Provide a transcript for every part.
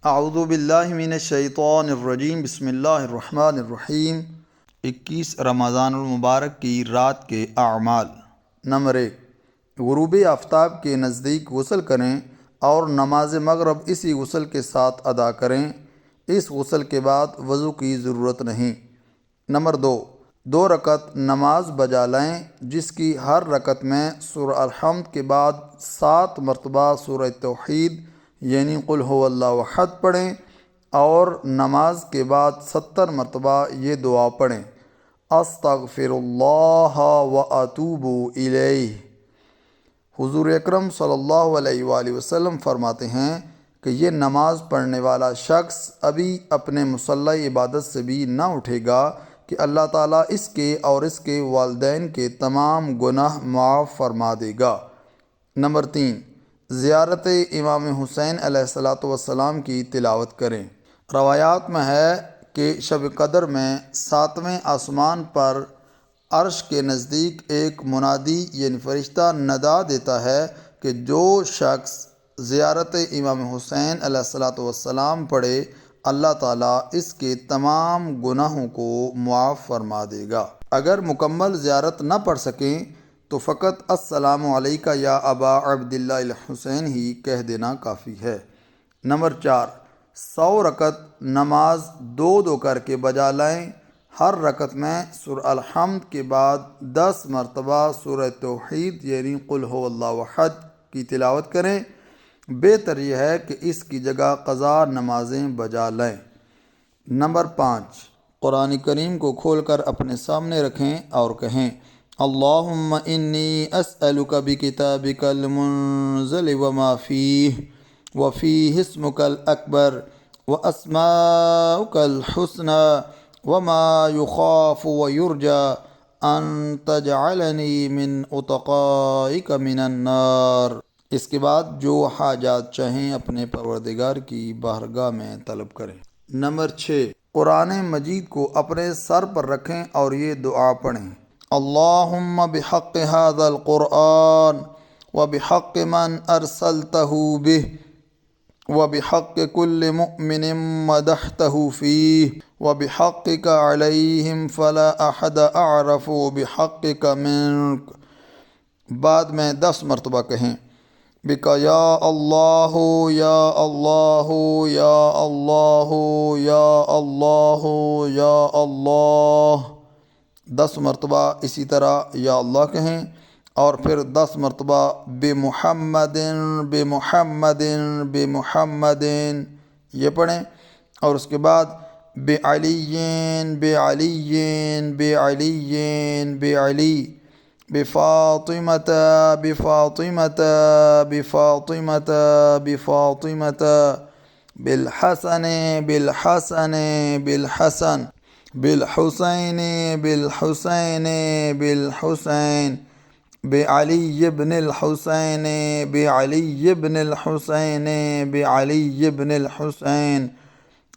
اعوذ باللہ من الشیطان الرجیم، بسم اللہ الرحمن الرحیم۔ 21 رمضان المبارک کی رات کے اعمال۔ نمبر 1، غروب آفتاب کے نزدیک غسل کریں اور نماز مغرب اسی غسل کے ساتھ ادا کریں۔ اس غسل کے بعد وضو کی ضرورت نہیں۔ نمبر 2، 2 رکعت نماز بجا لیں جس کی ہر رکعت میں سورہ الحمد کے بعد 7 مرتبہ سورہ توحید یعنی قل هو اللہ احد پڑھیں، اور نماز کے بعد 70 مرتبہ یہ دعا پڑھیں، استغفر اللہ و اتوب الیہ۔ حضور اکرم صلی اللہ علیہ وآلہ وسلم فرماتے ہیں کہ یہ نماز پڑھنے والا شخص ابھی اپنے مصلی عبادت سے بھی نہ اٹھے گا کہ اللہ تعالیٰ اس کے اور اس کے والدین کے تمام گناہ معاف فرما دے گا۔ نمبر 3، زیارت امام حسین علیہ السلام کی تلاوت کریں۔ روایات میں ہے کہ شب قدر میں 7ویں آسمان پر عرش کے نزدیک ایک منادی یعنی فرشتہ ندا دیتا ہے کہ جو شخص زیارت امام حسین علیہ السلام پڑھے اللہ تعالیٰ اس کے تمام گناہوں کو معاف فرما دے گا۔ اگر مکمل زیارت نہ پڑھ سکیں تو فقط السلام علیکہ یا ابا عبداللہ الحسین ہی کہہ دینا کافی ہے۔ نمبر 4، 100 رکعت نماز 2 کر کے بجا لائیں۔ ہر رکعت میں سورہ الحمد کے بعد 10 مرتبہ سورہ توحید یعنی قل هو اللہ احد کی تلاوت کریں۔ بہتر یہ ہے کہ اس کی جگہ قضا نمازیں بجا لیں۔ نمبر 5، قرآن کریم کو کھول کر اپنے سامنے رکھیں اور کہیں اللہم انی اسألک بکتابک المنزل وما فیہ وفیہ اسمک الاکبر واسماؤک الحسنى وما یخاف ویرجى ان تجعلنی من اتقائک من النار۔ اس کے بعد جو حاجات چاہیں اپنے پروردگار کی بارگاہ میں طلب کریں۔ نمبر 6، قرآن مجید کو اپنے سر پر رکھیں اور یہ دعا پڑھیں اللہم بحق هذا القرآن وبحق من ارسلته به وبحق كل مؤمن مدحته فيه وبحقك عليهم فلا احد اعرف بحقك منك۔ بعد میں 10 مرتبہ کہیں بکا یا اللہ یا اللہ یا اللہ یا اللہ یا اللہ۔ 10 مرتبہ اسی طرح یا اللہ کہیں اور پھر 10 مرتبہ بے محمد بے محمد بے محمد یہ پڑھیں، اور اس کے بعد بے علی بے علی بے علی بے علی بفاطمۃ بفاطمۃ بفاطمۃ بفاطمۃ بالحسن بالحسن بالحسن بالحسین بالحسین بالحسین بعلی ابن الحسین بعلی ابن الحسین بعلی ابن الحسین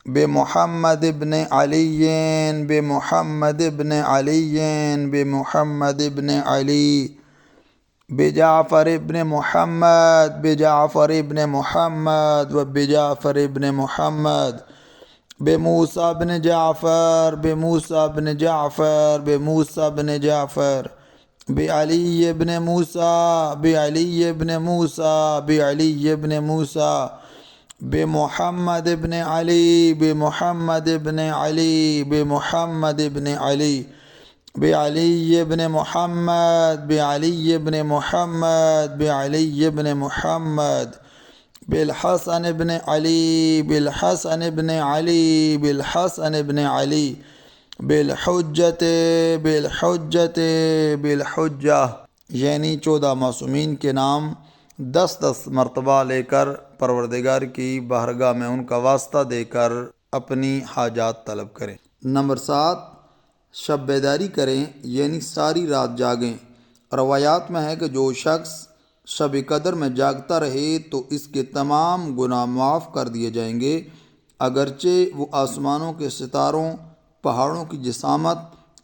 بمحمد ابن علی بمحمد ابن علی بمحمد ابن علی بجعفر ابن محمد بجعفر ابن محمد وبجعفر ابن محمد بموسى بن جعفر بموسى بن جعفر بموسى بن جعفر بعلي بن موسى بعلي بن موسى بعلي بن موسى بمحمد بن علي بمحمد بن علي بمحمد بن علي بعلي بن محمد بعلي بن محمد بعلي بن محمد بالحسن بن علي بالحسن بن علي بالحسن بن علي بالحجة بالحجة بالحجة، یعنی 14 معصومین کے نام 10 مرتبہ لے کر پروردگار کی بارگاہ میں ان کا واسطہ دے کر اپنی حاجات طلب کریں۔ نمبر 7، شب بیداری کریں یعنی ساری رات جاگیں۔ روایات میں ہے کہ جو شخص شب قدر میں جاگتا رہے تو اس کے تمام گناہ معاف کر دیے جائیں گے، اگرچہ وہ آسمانوں کے ستاروں، پہاڑوں کی جسامت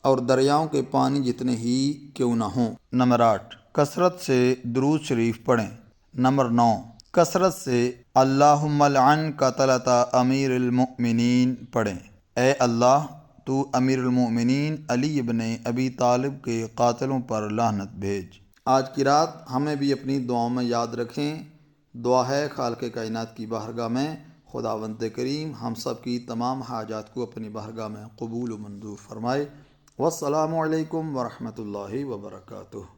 اور دریاؤں کے پانی جتنے ہی کیوں نہ ہوں۔ نمبر 8، کثرت سے درود شریف پڑھیں۔ نمبر 9، کثرت سے اللہم لعن قتلۃ امیر المؤمنین پڑھیں۔ اے اللہ تو امیر المؤمنین علی ابن ابی طالب کے قاتلوں پر لعنت بھیج۔ آج کی رات ہمیں بھی اپنی دعاؤں میں یاد رکھیں۔ دعا ہے خالق کائنات کی بارگاہ میں خداوند کریم ہم سب کی تمام حاجات کو اپنی بارگاہ میں قبول و منظور فرمائے۔ والسلام علیکم ورحمۃ اللہ وبرکاتہ۔